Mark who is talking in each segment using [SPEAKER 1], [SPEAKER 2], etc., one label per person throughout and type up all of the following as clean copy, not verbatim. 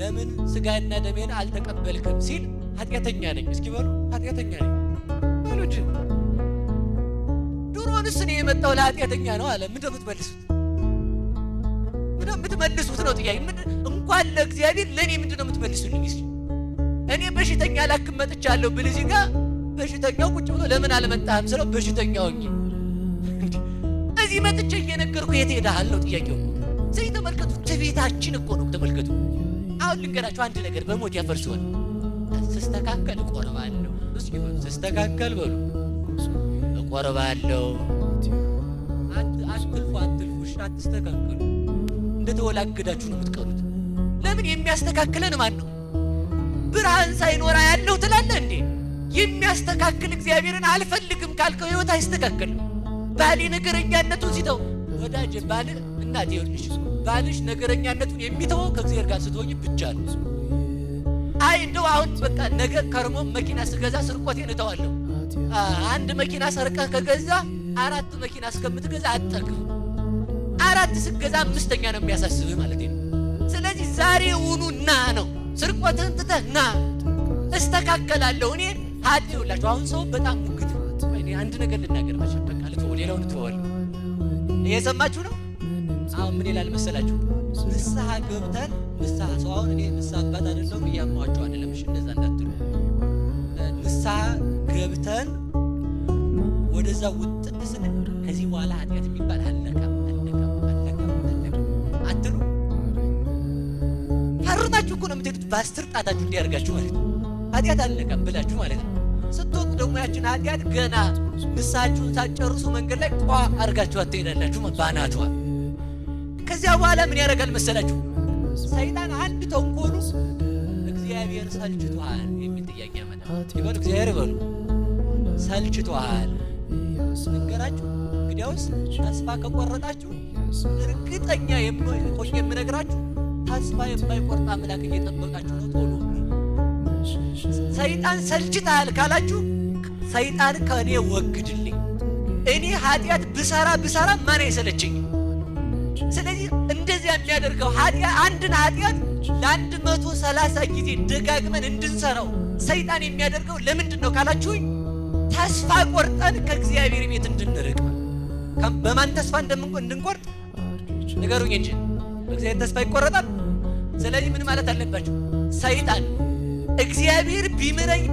[SPEAKER 1] ለምን ስጋና ደሜን አልተቀበልክም ሲል ኃጢአተኛ ነኝ እስኪ በሉ ኃጢአተኛ ነኝ በሉት። ድሮንስ እኔ የመጣው ለኃጢአተኛ ነው አለ። ምንድን ነው የምትመልሱት ነው ጥያቄ። እንኳን ለእግዚአብሔር ለእኔ ምንድን ነው የምትመልሱልኝ? እስኪ እኔ በሽተኛ ላክም መጥቻለሁ ብል እዚህ ጋር በሽተኛው ቁጭ ብሎ ለምን አልመጣህም ስለው በሽተኛው ሆኜ እዚህ መጥቼ እየነገርኩ የት ሄደሃል ነው ጥያቄው። ስለዚህ ተመልከቱ፣ ትዕቢታችን እኮ ነው። ተመልከቱ። አሁን ልንገራችሁ አንድ ነገር በሞት ያፈርሰዋል። ስስተካከል እቆርባለሁ። እስኪ በሉ ስስተካከል በሉ እቆርባለሁ። አትልፉ አትስተካከሉ። እንደተወላገዳችሁ ነው የምትቀሩት። ለምን? የሚያስተካክለን ማን ነው? ብርሃን ሳይኖራ ያለው ትላለህ እንዴ? የሚያስተካክል እግዚአብሔርን አልፈልግም ካልከው ህይወት አይስተካከልም። ባሌ ነገረኛነቱን ሲተው ወዳጅ ባል እናት ይወልሽ ባልሽ ነገረኛነቱን የሚተው ከእግዚአብሔር ጋር ስትሆኝ ብቻ ነው። አይ እንደው አሁን በቃ ነገ ከርሞ መኪና ስገዛ ስርቆቴን እተዋለሁ። አንድ መኪና ሰርቀህ ከገዛ 4 መኪና እስከምትገዛ አጠግብ። 4 ስገዛ 5ኛ ነው የሚያሳስብህ ማለት ነው። ስለዚህ ዛሬ ውኑ ና ነው ስርቆትህን ትተህ ና እስተካከላለሁ። እኔ ይኸውላችሁ አሁን ሰው በጣም ሙግት ነው። እኔ አንድ ነገር ልናገር መቼም በቃ ልተወው ሌላውን ልተወዋለሁ። እየሰማችሁ ነው? አሁን ምን ይላል መሰላችሁ? ንስሐ ገብተን ንስሐ ሰው አሁን እኔ ንስሐ አባት አይደለሁም እያማዋቸው አይደለም። እሺ እንደዛ እንዳትሉ። ንስሐ ገብተን ወደዛ ውጥን ስንል ከዚህ በኋላ ኃጢአት የሚባል አለቀም አትሉ። ፈርማችሁ እኮ ነው የምትሄዱት በ10 ጣታችሁ እንዲያርጋችሁ ማለት ነው። ኃጢአት አለቀም ብላችሁ ማለት ነው። ስትወጡ ደግሞ ያችን ኃጢአት ገና ንስሐችሁን ሳትጨርሱ መንገድ ላይ ቋ አርጋችሁ ትሄዳላችሁ ባናቷ። ከዚያ በኋላ ምን ያደርጋል መሰላችሁ? ሰይጣን አንድ ተንኮሉ እግዚአብሔር ሰልችቷል የሚል ጥያቄ ያመጣል። ይበሉ እግዚአብሔር ይበሉ ሰልችቷል ነገራችሁ። እንግዲያውስ ተስፋ ከቆረጣችሁ እርግጠኛ ሆኜ የምነግራችሁ ተስፋ የማይቆርጥ አምላክ እየጠበቃችሁ ነው። ቶሎ ሰይጣን ሰልችታል ካላችሁ ሰይጣን ከእኔ ወግድልኝ። እኔ ኃጢአት ብሰራ ማን አይሰለችኝ? ስለዚህ እንደዚያ የሚያደርገው አንድን ኃጢአት ለ130 ጊዜ ደጋግመን እንድንሰራው ሰይጣን የሚያደርገው ለምንድን ነው ካላችሁኝ፣ ተስፋ ቆርጠን ከእግዚአብሔር ቤት እንድንርቅ። በማን ተስፋ እንድንቆርጥ ንገሩኝ እንጂ በእግዚአብሔር ተስፋ ይቆረጣል። ስለዚህ ምን ማለት አለባችሁ? ሰይጣን እግዚአብሔር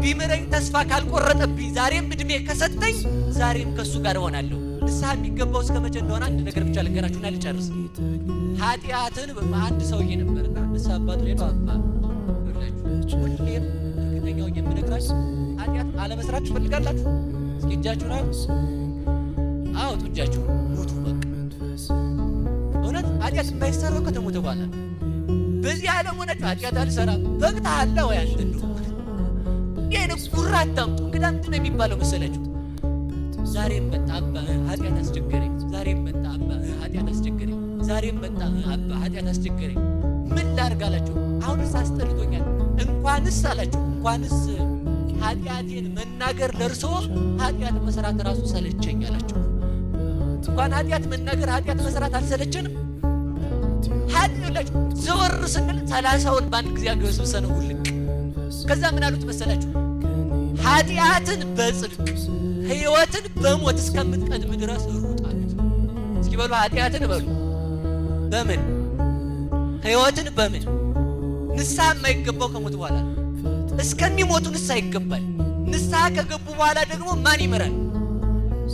[SPEAKER 1] ቢምረኝ ተስፋ ካልቆረጠብኝ ዛሬም እድሜ ከሰጠኝ ዛሬም ከሱ ጋር እሆናለሁ። ንስሐ የሚገባው እስከ መቼ እንደሆነ አንድ ነገር ብቻ ልንገራችሁና ልጨርስ። ኃጢአትን አንድ ሰውዬ ነበርና ንስሐ አባቱ ሄዶ አባ ሁሌም እርግጠኛው የምነግራችሁ ኃጢአት አለመስራት ትፈልጋላችሁ? እስኪ እጃችሁን አውጡ፣ እጃችሁን ሙቱ። በቃ እውነት ኃጢአት የማይሰራው ከተሞተ በኋላ በዚህ ዓለም ሆነች ኃጢአት አልሰራም በቅተሃል ወይ አንተ እንደው ይሄን ጉራ አታምጡ። እንግዳ ምንድን ነው የሚባለው መሰላችሁ? ዛሬም መጣ አባ ኃጢአት አስቸገረኝ፣ ዛሬም መጣ አባ ኃጢአት አስቸገረኝ፣ ዛሬም መጣ አባ ኃጢአት አስቸገረኝ። ምን ላድርግ አላቸው። አሁንስ አስጠልቶኛል። እንኳንስ አላቸው እንኳንስ ኃጢአቴን መናገር ለርሶ ኃጢአት መስራት ራሱ ሰለቸኝ አላቸው። እንኳን ኃጢአት መናገር ኃጢአት መስራት አልሰለቸንም? ኃጢአት ዘወር ስንል 30ውን በአንድ ጊዜ አገበስብሰን ሁልቅ። ከዛ ምን አሉት መሰላችሁ? ኃጢአትን በጽድቅ ሕይወትን በሞት እስከምትቀድም ድረስ ሩጥ አሉት። እስኪ በሉ ኃጢአትን በሉ በምን ሕይወትን በምን ንስሐ የማይገባው ከሞት በኋላ እስከሚሞቱ ንስሐ ይገባል። ንስሐ ከገቡ በኋላ ደግሞ ማን ይመራል?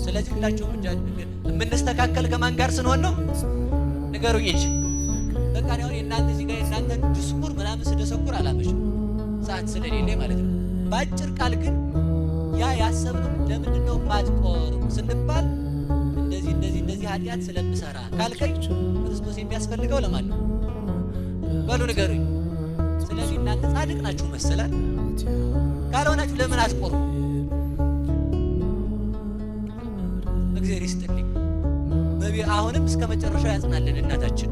[SPEAKER 1] ስለዚህ ሁላችሁም የምንስተካከል ከማን ጋር ስንሆን ነው? ንገሩኝ እንጂ በቃ ነው የእናንተ እዚህ ጋር የእናንተን ድስኩር ምናምን ስደሰኩር አላመሽም ሰዓት ስለሌለ ማለት ነው። በአጭር ቃል ግን ያ ያሰብነው ለምንድነው ማትቆሩ ስንባል እንደዚህ ኃጢአት ስለምሰራ ካልከኝ ክርስቶስ የሚያስፈልገው ለማን ነው? በሉ ንገሩኝ። ስለዚህ እናንተ ጻድቅ ናችሁ መሰላል። ካልሆናችሁ ለምን አትቆሩ? እግዚአብሔር ይስጥልኝ። አሁንም እስከ መጨረሻው ያጽናልን እናታችን።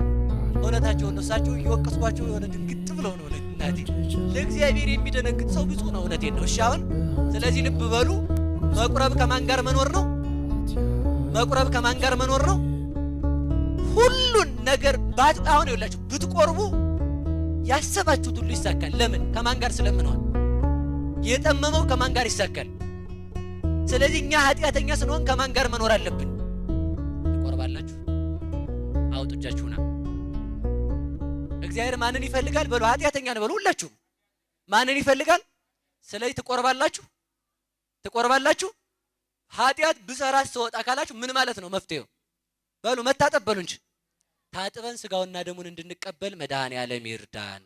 [SPEAKER 1] እውነታቸውን ነው። እሳቸው እየወቀስኳቸው የሆነ ድንግጥ ብለው ነው እናቴ። ለእግዚአብሔር የሚደነግጥ ሰው ብፁዕ ነው። እውነቴን ነው። እሺ አሁን ስለዚህ ልብ በሉ። መቁረብ ከማን ጋር መኖር ነው? መቁረብ ከማን ጋር መኖር ነው? ሁሉን ነገር አሁን ይኸውላችሁ ብትቆርቡ ያሰባችሁት ሁሉ ይሳካል። ለምን? ከማን ጋር ስለምንሆን። የጠመመው ከማን ጋር ይሳካል? ስለዚህ እኛ ኃጢአተኛ ስንሆን ከማን ጋር መኖር አለብን? ትቆርባላችሁ? አውጡ እጃችሁና እግዚአብሔር ማንን ይፈልጋል? በሉ ኃጢአተኛ ነው በሉ ሁላችሁም። ማንን ይፈልጋል? ስለዚህ ትቆርባላችሁ። ኃጢአት ብሰራ ስወጣ ካላችሁ ምን ማለት ነው መፍትሄው? በሉ መታጠብ በሉ እንጂ ታጥበን ስጋውና ደሙን እንድንቀበል መድኃኔዓለም ይርዳን።